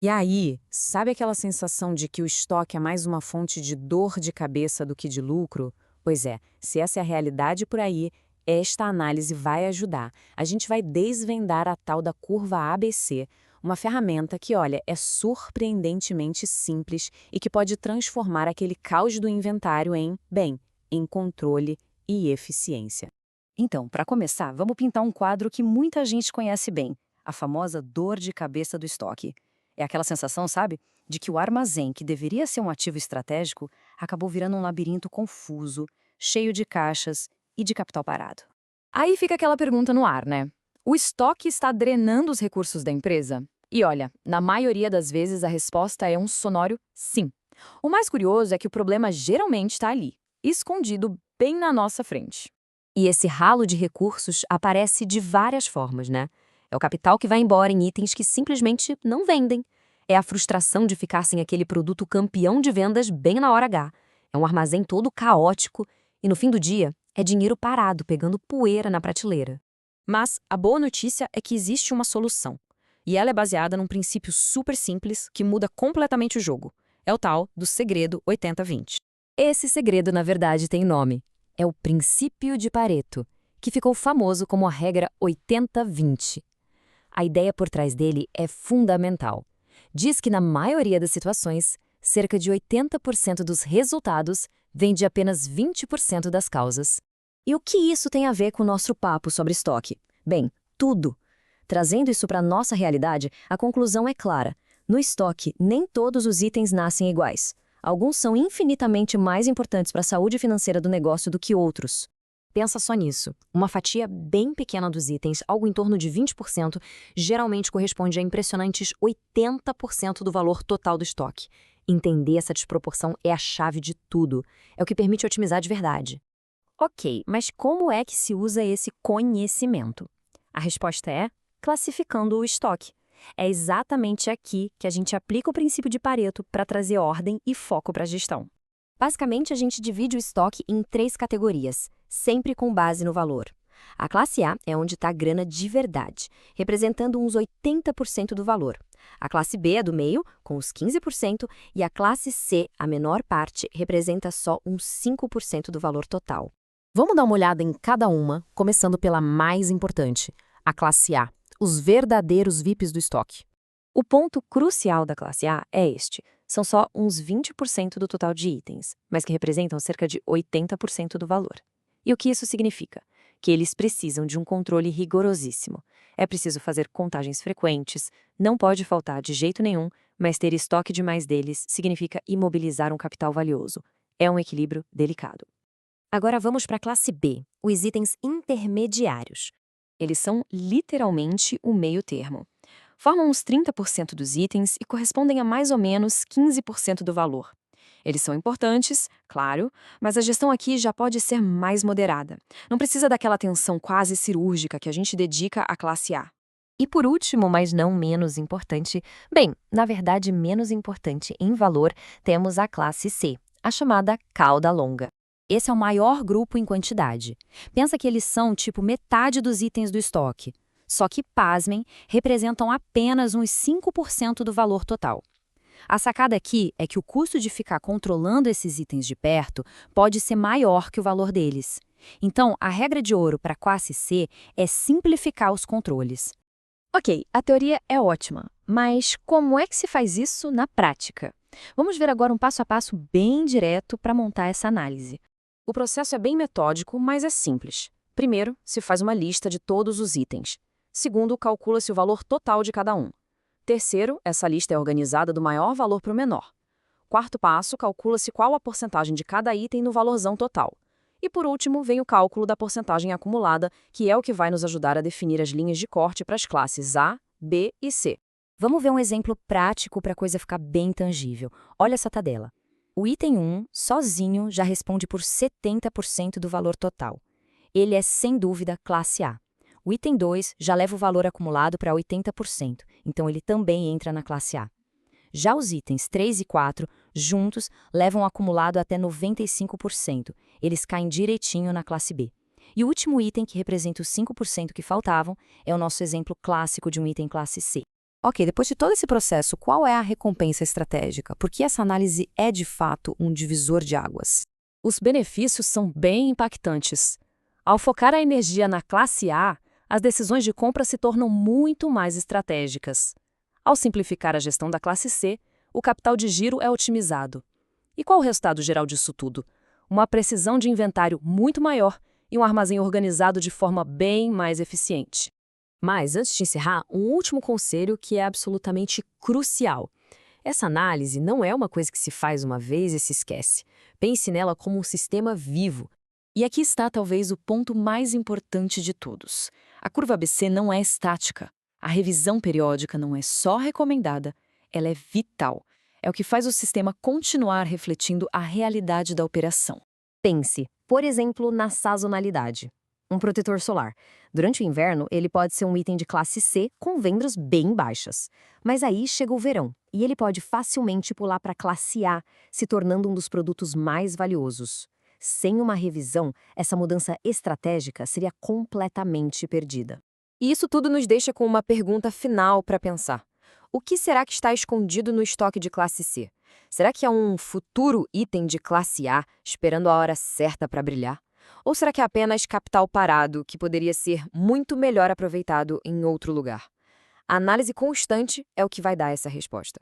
E aí, sabe aquela sensação de que o estoque é mais uma fonte de dor de cabeça do que de lucro? Pois é, se essa é a realidade por aí, esta análise vai ajudar. A gente vai desvendar a tal da curva ABC, uma ferramenta que, olha, é surpreendentemente simples e que pode transformar aquele caos do inventário em controle e eficiência. Então, para começar, vamos pintar um quadro que muita gente conhece bem, a famosa dor de cabeça do estoque. É aquela sensação, sabe, de que o armazém, que deveria ser um ativo estratégico, acabou virando um labirinto confuso, cheio de caixas e de capital parado. Aí fica aquela pergunta no ar, né? O estoque está drenando os recursos da empresa? E olha, na maioria das vezes a resposta é um sonoro sim. O mais curioso é que o problema geralmente está ali, escondido bem na nossa frente. E esse ralo de recursos aparece de várias formas, né? É o capital que vai embora em itens que simplesmente não vendem. É a frustração de ficar sem aquele produto campeão de vendas bem na hora H. É um armazém todo caótico e no fim do dia é dinheiro parado pegando poeira na prateleira. Mas a boa notícia é que existe uma solução. E ela é baseada num princípio super simples que muda completamente o jogo. É o tal do segredo 80-20. Esse segredo, na verdade, tem nome. É o princípio de Pareto, que ficou famoso como a regra 80-20. A ideia por trás dele é fundamental. Diz que, na maioria das situações, cerca de 80% dos resultados vem de apenas 20% das causas. E o que isso tem a ver com o nosso papo sobre estoque? Bem, tudo. Trazendo isso para a nossa realidade, a conclusão é clara. No estoque, nem todos os itens nascem iguais. Alguns são infinitamente mais importantes para a saúde financeira do negócio do que outros. Pensa só nisso. Uma fatia bem pequena dos itens, algo em torno de 20%, geralmente corresponde a impressionantes 80% do valor total do estoque. Entender essa desproporção é a chave de tudo. É o que permite otimizar de verdade. Ok, mas como é que se usa esse conhecimento? A resposta é classificando o estoque. É exatamente aqui que a gente aplica o princípio de Pareto para trazer ordem e foco para a gestão. Basicamente, a gente divide o estoque em três categorias, sempre com base no valor. A classe A é onde está a grana de verdade, representando uns 80% do valor. A classe B é do meio, com os 15%, e a classe C, a menor parte, representa só uns 5% do valor total. Vamos dar uma olhada em cada uma, começando pela mais importante, a classe A, os verdadeiros VIPs do estoque. O ponto crucial da classe A é este. São só uns 20% do total de itens, mas que representam cerca de 80% do valor. E o que isso significa? Que eles precisam de um controle rigorosíssimo. É preciso fazer contagens frequentes, não pode faltar de jeito nenhum, mas ter estoque demais deles significa imobilizar um capital valioso. É um equilíbrio delicado. Agora vamos para a classe B, os itens intermediários. Eles são literalmente o meio termo. Formam uns 30% dos itens e correspondem a mais ou menos 15% do valor. Eles são importantes, claro, mas a gestão aqui já pode ser mais moderada. Não precisa daquela atenção quase cirúrgica que a gente dedica à classe A. E por último, mas não menos importante, bem, na verdade menos importante em valor, temos a classe C, a chamada cauda longa. Esse é o maior grupo em quantidade. Pensa que eles são tipo metade dos itens do estoque. Só que, pasmem, representam apenas uns 5% do valor total. A sacada aqui é que o custo de ficar controlando esses itens de perto pode ser maior que o valor deles. Então, a regra de ouro para a classe C é simplificar os controles. Ok, a teoria é ótima, mas como é que se faz isso na prática? Vamos ver agora um passo a passo bem direto para montar essa análise. O processo é bem metódico, mas é simples. Primeiro, se faz uma lista de todos os itens. Segundo, calcula-se o valor total de cada um. Terceiro, essa lista é organizada do maior valor para o menor. Quarto passo, calcula-se qual a porcentagem de cada item no valorzão total. E por último, vem o cálculo da porcentagem acumulada, que é o que vai nos ajudar a definir as linhas de corte para as classes A, B e C. Vamos ver um exemplo prático para a coisa ficar bem tangível. Olha essa tabela. O item 1, sozinho, já responde por 70% do valor total. Ele é, sem dúvida, classe A. O item 2 já leva o valor acumulado para 80%, então ele também entra na classe A. Já os itens 3 e 4, juntos, levam o acumulado até 95%. Eles caem direitinho na classe B. E o último item, que representa os 5% que faltavam, é o nosso exemplo clássico de um item classe C. Ok, depois de todo esse processo, qual é a recompensa estratégica? Porque essa análise é, de fato, um divisor de águas. Os benefícios são bem impactantes. Ao focar a energia na classe A, as decisões de compra se tornam muito mais estratégicas. Ao simplificar a gestão da classe C, o capital de giro é otimizado. E qual o resultado geral disso tudo? Uma precisão de inventário muito maior e um armazém organizado de forma bem mais eficiente. Mas, antes de encerrar, um último conselho que é absolutamente crucial. Essa análise não é uma coisa que se faz uma vez e se esquece. Pense nela como um sistema vivo. E aqui está talvez o ponto mais importante de todos. A curva ABC não é estática. A revisão periódica não é só recomendada, ela é vital. É o que faz o sistema continuar refletindo a realidade da operação. Pense, por exemplo, na sazonalidade. Um protetor solar. Durante o inverno, ele pode ser um item de classe C com vendas bem baixas. Mas aí chega o verão, e ele pode facilmente pular para a classe A, se tornando um dos produtos mais valiosos. Sem uma revisão, essa mudança estratégica seria completamente perdida. E isso tudo nos deixa com uma pergunta final para pensar. O que será que está escondido no estoque de classe C? Será que é um futuro item de classe A esperando a hora certa para brilhar? Ou será que é apenas capital parado que poderia ser muito melhor aproveitado em outro lugar? A análise constante é o que vai dar essa resposta.